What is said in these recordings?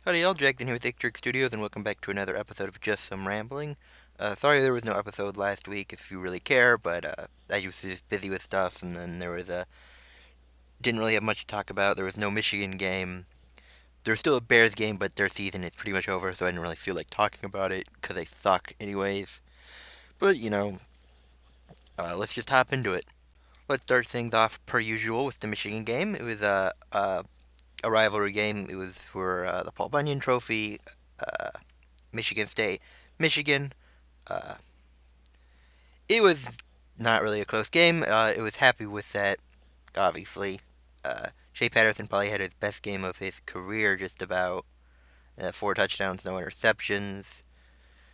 Howdy y'all, Jack here with Ictrick Studios, and welcome back to another episode of Just Some Rambling. Sorry there was no episode last week if you really care, but I was just busy with stuff, and then didn't really have much to talk about. There was no Michigan game. There's still a Bears game, but their season is pretty much over, so I didn't really feel like talking about it, because they suck anyways. But, let's just hop into it. Let's start things off per usual with the Michigan game. It was a rivalry game. It was for the Paul Bunyan Trophy, uh, Michigan State. Michigan. Uh, it was not really a close game. It was happy with that, obviously. Shea Patterson probably had his best game of his career, just about. Four touchdowns, no interceptions.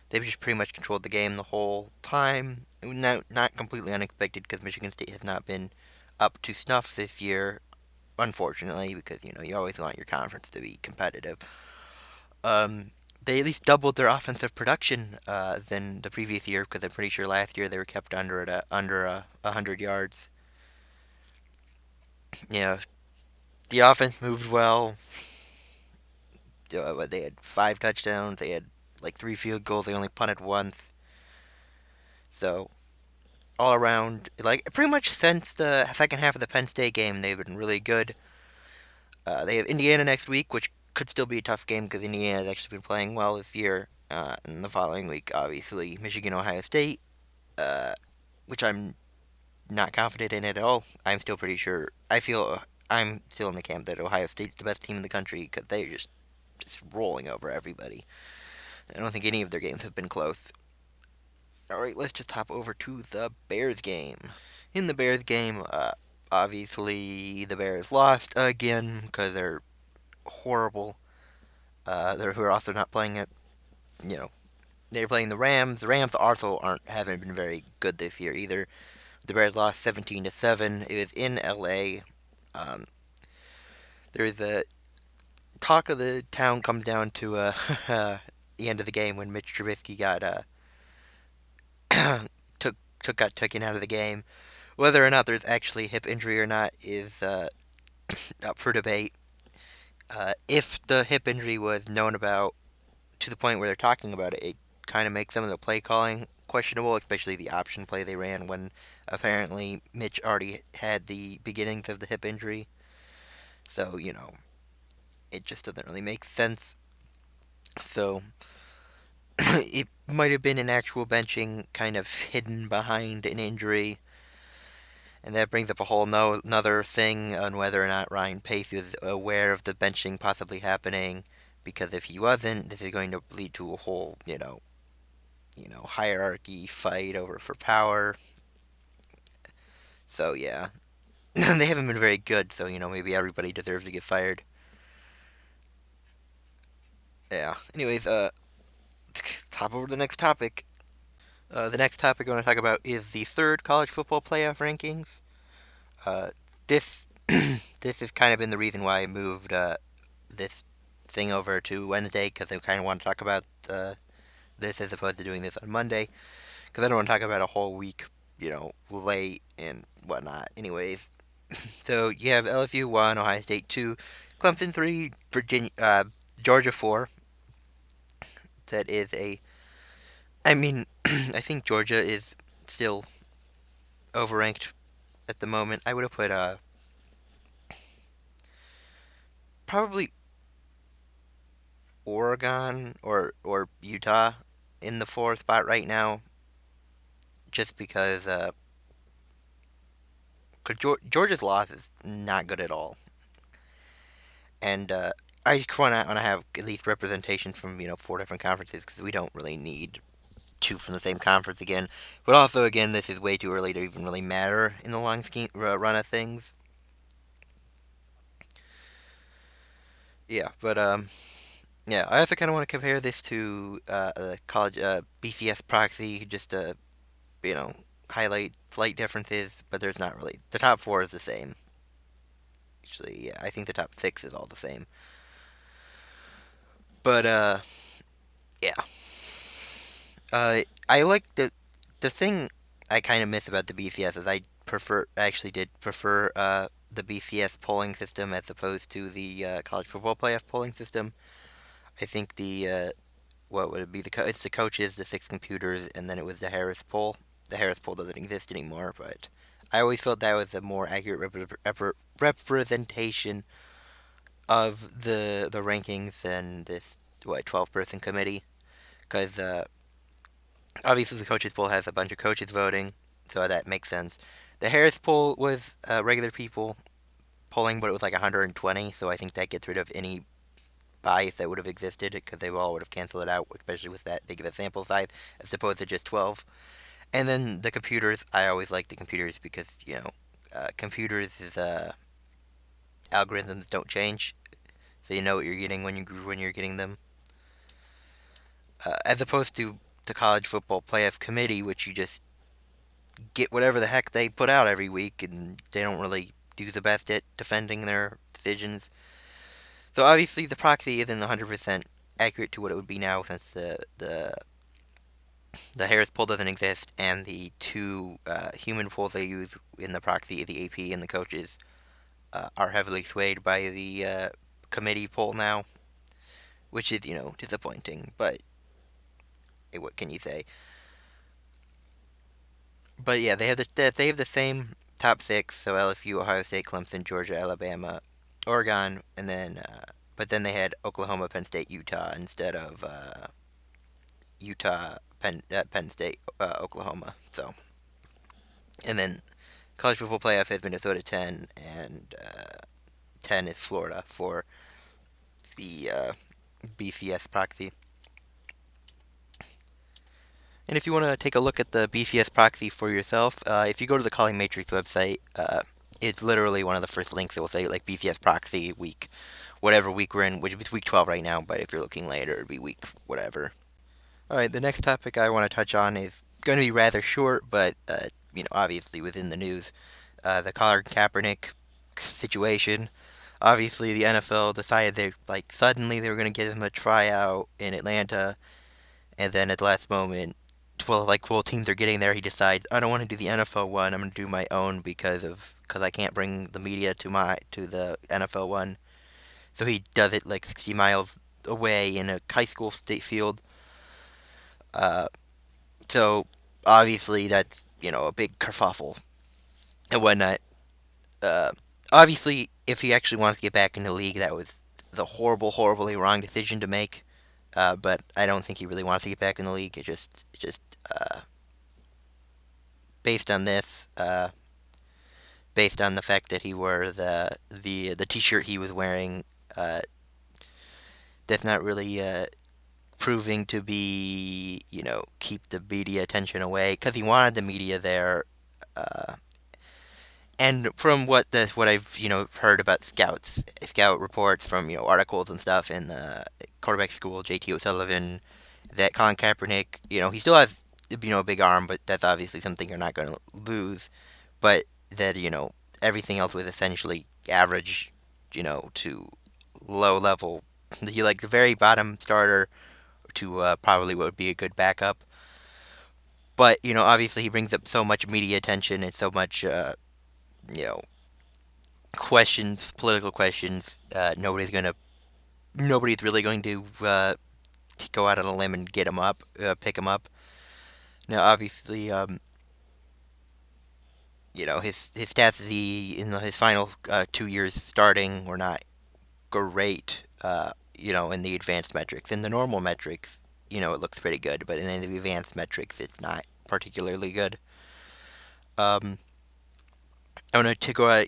They've just pretty much controlled the game the whole time. Not completely unexpected because Michigan State has not been up to snuff this year, unfortunately, because you always want your conference to be competitive. Um, they at least doubled their offensive production than the previous year because I'm pretty sure last year they were kept under 100 yards. Yeah, the offense moved well. They had 5 touchdowns. They had like 3 field goals. They only punted once. So all around, like pretty much since the second half of the Penn State game, they've been really good. They have Indiana next week, which could still be a tough game because Indiana has actually been playing well this year. And the following week, obviously, Michigan, Ohio State, uh, which I'm not confident in it at all. I'm still pretty sure. I'm still in the camp that Ohio State's the best team in the country because they're just rolling over everybody. I don't think any of their games have been close. All right, let's just hop over to the Bears game. In the Bears game, obviously the Bears lost again because they're horrible. Who are also not playing it. You know, they're playing the Rams. The Rams also haven't been very good this year either. The Bears lost 17-7. It was in LA. Um, there's a talk of the town comes down to the end of the game when Mitch Trubisky got taken out of the game. Whether or not there's actually a hip injury or not is up for debate. If the hip injury was known about to the point where they're talking about it, it kind of makes some of the play calling questionable, especially the option play they ran when apparently Mitch already had the beginnings of the hip injury. So, it just doesn't really make sense. So, it might have been an actual benching kind of hidden behind an injury. And that brings up a whole another thing on whether or not Ryan Pace was aware of the benching possibly happening. Because if he wasn't, this is going to lead to a whole, hierarchy fight over for power. So yeah, they haven't been very good. So maybe everybody deserves to get fired. Yeah. Anyways, let's hop over to the next topic. The next topic I want to talk about is the third college football playoff rankings. Uh, this this has kind of been the reason why I moved this thing over to Wednesday because I kind of want to talk about this as opposed to doing this on Monday because I don't want to talk about a whole week, late and whatnot. Anyways, so you have LSU 1, Ohio State 2, Clemson 3, Georgia 4. That is I mean, I think Georgia is still overranked at the moment. I would have put probably Oregon or Utah in the 4th spot right now, just because Georgia's loss is not good at all, and I just want to have at least representation from 4 different conferences because we don't really need two from the same conference again. But also, again, this is way too early to even really matter in the long scheme run of things. Yeah, but yeah, I also kind of want to compare this to the college BCS Proxy just to you know highlight slight differences, but there's not really. The top four is the same. Actually, yeah, I think the top six is all the same. But yeah, I like the thing I kind of miss about the BCS is actually did prefer the BCS polling system as opposed to the college football playoff polling system. I think what would it be? It's the coaches, the six computers, and then it was the Harris poll. The Harris poll doesn't exist anymore, but I always felt that was a more accurate representation of the rankings than this 12-person committee. Because obviously the coaches poll has a bunch of coaches voting, so that makes sense. The Harris poll was regular people polling, but it was like 120, so I think that gets rid of any bias that would have existed because they all would have canceled it out, especially with that big of a sample size, as opposed to just 12. And then the computers, I always like the computers because computers is algorithms don't change, so you know what you're getting when you're getting them, as opposed to the college football playoff committee, which you just get whatever the heck they put out every week, and they don't really do the best at defending their decisions. So obviously the proxy isn't 100% accurate to what it would be now since the Harris poll doesn't exist, and the two human polls they use in the proxy, the AP and the coaches, are heavily swayed by the committee poll now, which is disappointing. But what can you say? But yeah, they have the same top six. So LSU, Ohio State, Clemson, Georgia, Alabama, Oregon, and then but then they had Oklahoma, Penn State, Utah instead of Utah, Penn State, Oklahoma. So and then college football playoff has Minnesota 10, and 10 is Florida for the BCS Proxy. And if you want to take a look at the BCS Proxy for yourself, if you go to the Calling Matrix website, it's literally one of the first links. It will say like BCS Proxy week, whatever week we're in, which is week 12 right now. But if you're looking later, it'd be week whatever. All right, the next topic I want to touch on is going to be rather short, but obviously within the news. The Colin Kaepernick situation. Obviously, the NFL decided they like suddenly they were going to give him a tryout in Atlanta, and then at the last moment, 12 teams are getting there. He decides I don't want to do the NFL one. I'm going to do my own because I can't bring the media to the NFL one. So he does it like 60 miles away in a high school state field. Uh, so obviously that's a big kerfuffle and whatnot. Uh, Obviously, if he actually wants to get back in the league, that was the horribly wrong decision to make. But I don't think he really wants to get back in the league. It just based on this, based on the fact that he wore the T-shirt he was wearing, uh, that's not really proving to be keep the media attention away because he wanted the media there. Uh, and from what I've heard about scout reports from articles and stuff in the quarterback school, JT O'Sullivan, that Colin Kaepernick, he still has a big arm, but that's obviously something you're not going to lose. But that everything else was essentially average, to low level. He like the very bottom starter to probably what would be a good backup. But obviously he brings up so much media attention and so much you know questions, political questions. Nobody's really going to go out on a limb and get him up, pick him up. Now, obviously, his stats in his final 2 years starting were not great. In the advanced metrics, in the normal metrics, it looks pretty good, but in the advanced metrics, it's not particularly good. Um, I want to go out,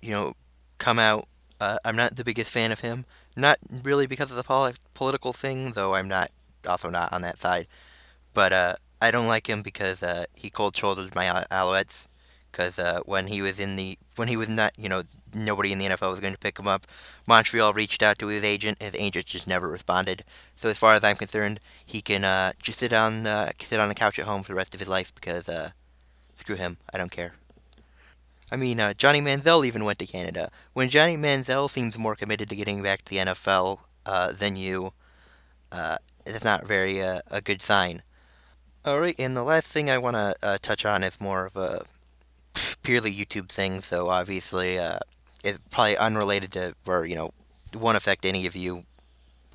come out. I'm not the biggest fan of him. Not really because of the political thing, though I'm not also not on that side. But I don't like him because he cold shouldered my Alouettes. Because when he was not, nobody in the NFL was going to pick him up. Montreal reached out to his agent. His agent just never responded. So as far as I'm concerned, he can just sit on the couch at home for the rest of his life because screw him. I don't care. I mean, Johnny Manziel even went to Canada. When Johnny Manziel seems more committed to getting back to the NFL than you, that's not very a good sign. All right, and the last thing I want to touch on is more of a purely YouTube thing. So obviously, it's probably unrelated to or won't affect any of you.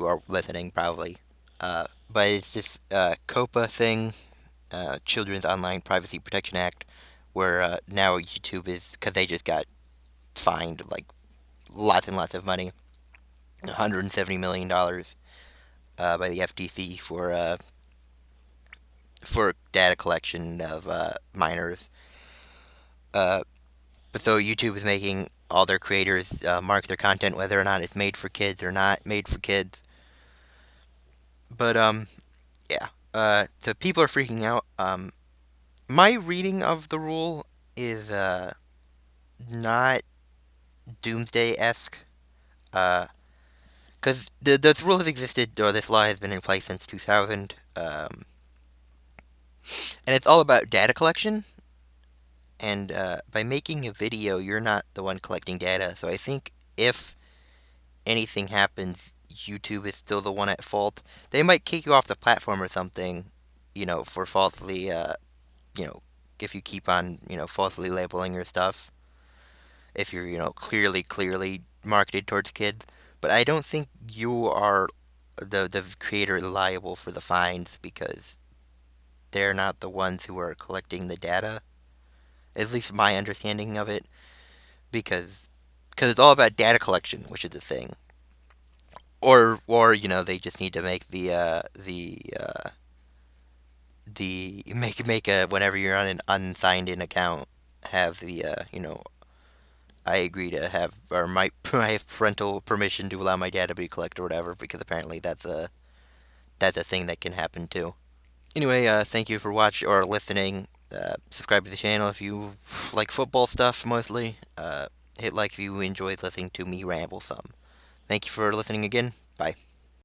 who are listening probably. But it's this COPPA thing, Children's Online Privacy Protection Act, where now YouTube is, because they just got fined like lots and lots of money, $170 million by the FTC for data collection of minors. Uh, but so YouTube is making all their creators mark their content whether or not it's made for kids or not made for kids. But yeah. So people are freaking out. My reading of the rule is not doomsday esque. Because the rule has existed, or this law has been in place since 2000. And it's all about data collection. And by making a video, you're not the one collecting data. So I think if anything happens, YouTube is still the one at fault. They might kick you off the platform or something, for falsely, you know, if you keep on, falsely labeling your stuff. If you're, clearly marketed towards kids. But I don't think you are the creator liable for the fines because they're not the ones who are collecting the data. At least my understanding of it, because it's all about data collection, which is a thing. Or they just need to make the make a whenever you're on an unsigned in account, have the I agree to have, or my I have parental permission to allow my data to be collected or whatever, because apparently that's a thing that can happen too. Anyway, thank you for watching or listening. Subscribe to the channel if you like football stuff mostly. Hit like if you enjoyed listening to me ramble some. Thank you for listening again. Bye.